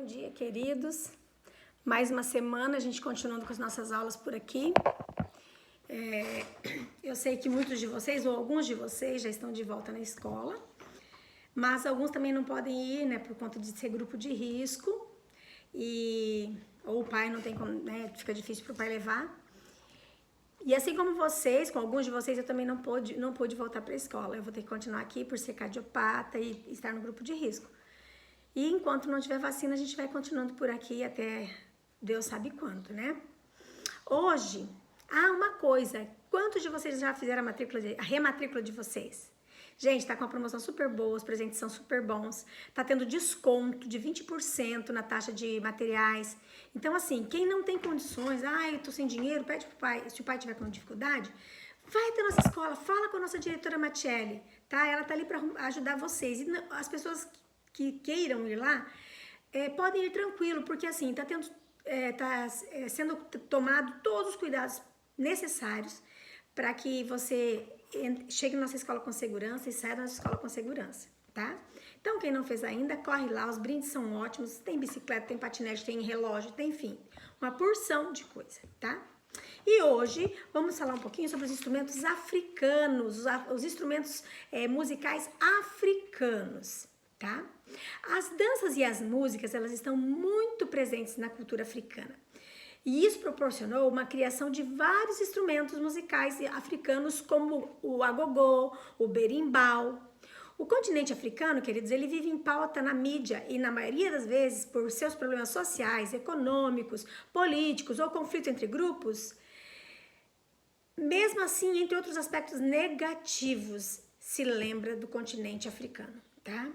Bom dia, queridos. Mais uma semana, a gente continuando com as nossas aulas por aqui. Eu sei que muitos de vocês, ou alguns de vocês, já estão de volta na escola, mas alguns também não podem ir, né, por conta de ser grupo de risco, ou o pai não tem como, né, fica difícil para o pai levar. E assim como vocês, com alguns de vocês, eu também não pude voltar para a escola. Eu vou ter que continuar aqui por ser cardiopata e estar no grupo de risco. E enquanto não tiver vacina, a gente vai continuando por aqui até Deus sabe quando, né? Hoje, uma coisa. Quantos de vocês já fizeram a rematrícula de vocês? Gente, tá com uma promoção super boa, os presentes são super bons. Tá tendo desconto de 20% na taxa de materiais. Então, assim, quem não tem condições, eu tô sem dinheiro, pede pro pai. Se o pai tiver com dificuldade, vai até a nossa escola, fala com a nossa diretora Matiele, tá? Ela tá ali para ajudar vocês. E as pessoas que queiram ir lá, podem ir tranquilo, porque assim, tá sendo tomado todos os cuidados necessários para que você chegue na nossa escola com segurança e saia da nossa escola com segurança, tá? Então, quem não fez ainda, corre lá, os brindes são ótimos, tem bicicleta, tem patinete, tem relógio, tem, enfim, uma porção de coisa, tá? E hoje vamos falar um pouquinho sobre os instrumentos africanos, os instrumentos musicais africanos, tá? As danças e as músicas, elas estão muito presentes na cultura africana. E isso proporcionou uma criação de vários instrumentos musicais africanos, como o agogô, o berimbau. O continente africano, queridos, ele vive em pauta na mídia e na maioria das vezes, por seus problemas sociais, econômicos, políticos ou conflito entre grupos, mesmo assim, entre outros aspectos negativos, se lembra do continente africano, tá?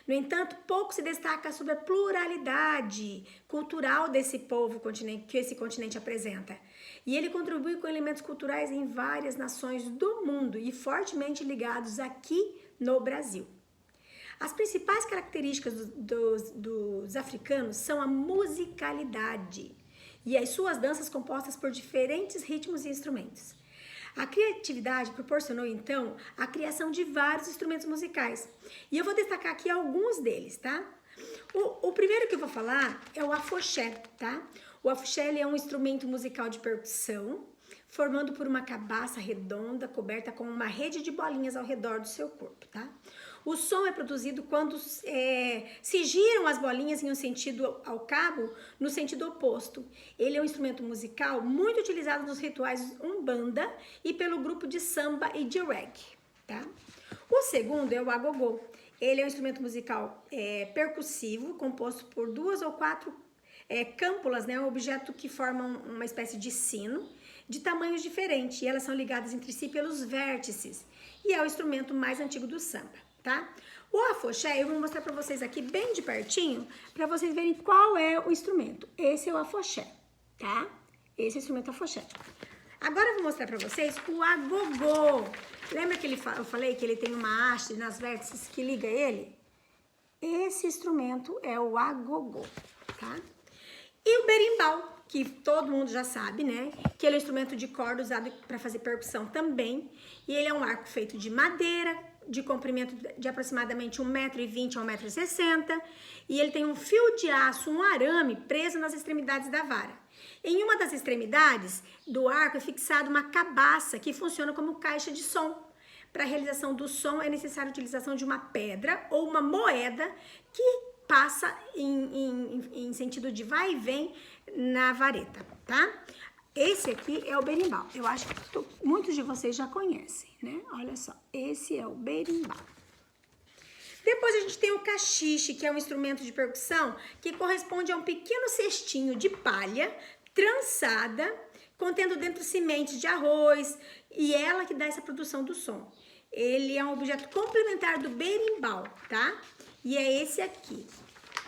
No entanto, pouco se destaca sobre a pluralidade cultural desse que esse continente apresenta. E ele contribui com elementos culturais em várias nações do mundo e fortemente ligados aqui no Brasil. As principais características dos africanos são a musicalidade e as suas danças compostas por diferentes ritmos e instrumentos. A criatividade proporcionou, então, a criação de vários instrumentos musicais. E eu vou destacar aqui alguns deles, tá? O primeiro que eu vou falar é o afoxé, tá? O afoxé ele é um instrumento musical de percussão, formando por uma cabaça redonda, coberta com uma rede de bolinhas ao redor do seu corpo, tá? O som é produzido quando se giram as bolinhas em um sentido ao cabo, no sentido oposto. Ele é um instrumento musical muito utilizado nos rituais umbanda e pelo grupo de samba e de reggae, tá? O segundo é o agogô. Ele é um instrumento musical percussivo, composto por 2 ou 4 câmpulas, né? Um objeto que formam uma espécie de sino, de tamanhos diferentes, e elas são ligadas entre si pelos vértices, e é o instrumento mais antigo do samba, tá? O afoxé, eu vou mostrar para vocês aqui bem de pertinho, para vocês verem qual é o instrumento. Esse é o afoxé, tá? Esse é o instrumento afoxé. Agora eu vou mostrar para vocês o agogô. Lembra que eu falei que ele tem uma haste nas vértices que liga ele? Esse instrumento é o agogô, tá? E o berimbau, que todo mundo já sabe, né? Que ele é um instrumento de corda usado para fazer percussão também. E ele é um arco feito de madeira, de comprimento de aproximadamente 1,20 m a 1,60 m. E ele tem um fio de aço, um arame, preso nas extremidades da vara. Em uma das extremidades do arco é fixada uma cabaça que funciona como caixa de som. Para a realização do som é necessária a utilização de uma pedra ou uma moeda que passa em sentido de vai e vem na vareta, tá? Esse aqui é o berimbau. Eu acho que muitos de vocês já conhecem, né? Olha só, esse é o berimbau. Depois a gente tem o caxixe, que é um instrumento de percussão que corresponde a um pequeno cestinho de palha trançada, contendo dentro sementes de arroz, e ela que dá essa produção do som. Ele é um objeto complementar do berimbau, tá? E é esse aqui.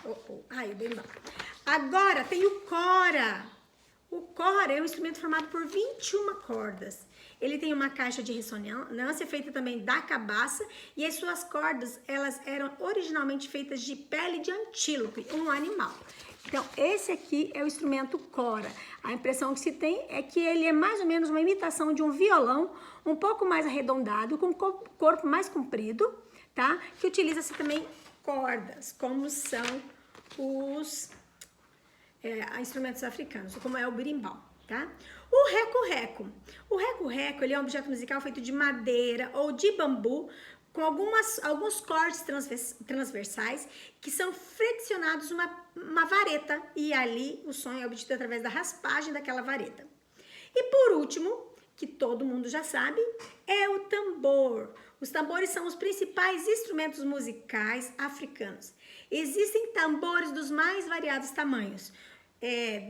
O berimbau. Agora tem o cora. O cora é um instrumento formado por 21 cordas. Ele tem uma caixa de ressonância feita também da cabaça e as suas cordas, elas eram originalmente feitas de pele de antílope, um animal. Então, esse aqui é o instrumento cora. A impressão que se tem é que ele é mais ou menos uma imitação de um violão, um pouco mais arredondado, com corpo mais comprido, tá? Que utiliza-se também cordas, como são os instrumentos africanos, como é o berimbau, tá? O reco-reco. O reco-reco, ele é um objeto musical feito de madeira ou de bambu, com alguns cortes transversais que são flexionados uma vareta, e ali o som é obtido através da raspagem daquela vareta. E por último, que todo mundo já sabe, é o tambor. Os tambores são os principais instrumentos musicais africanos. Existem tambores dos mais variados tamanhos,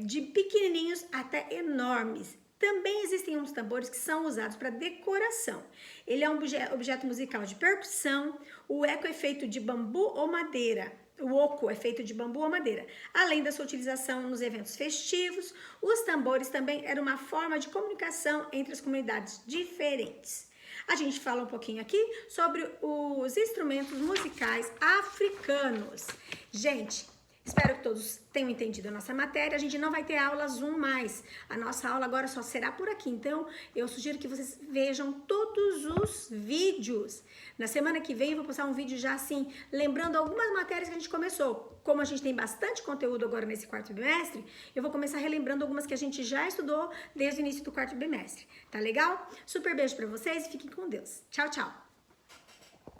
de pequenininhos até enormes. Também existem uns tambores que são usados para decoração. Ele é um objeto musical de percussão. O eco é feito de bambu ou madeira. O oco é feito de bambu ou madeira. Além da sua utilização nos eventos festivos, os tambores também eram uma forma de comunicação entre as comunidades diferentes. A gente fala um pouquinho aqui sobre os instrumentos musicais africanos. Gente, espero que todos tenham entendido a nossa matéria. A gente não vai ter aula Zoom mais. A nossa aula agora só será por aqui. Então, eu sugiro que vocês vejam todos os vídeos. Na semana que vem eu vou postar um vídeo já assim, lembrando algumas matérias que a gente começou. Como a gente tem bastante conteúdo agora nesse quarto bimestre, eu vou começar relembrando algumas que a gente já estudou desde o início do quarto bimestre. Tá legal? Super beijo pra vocês e fiquem com Deus. Tchau, tchau!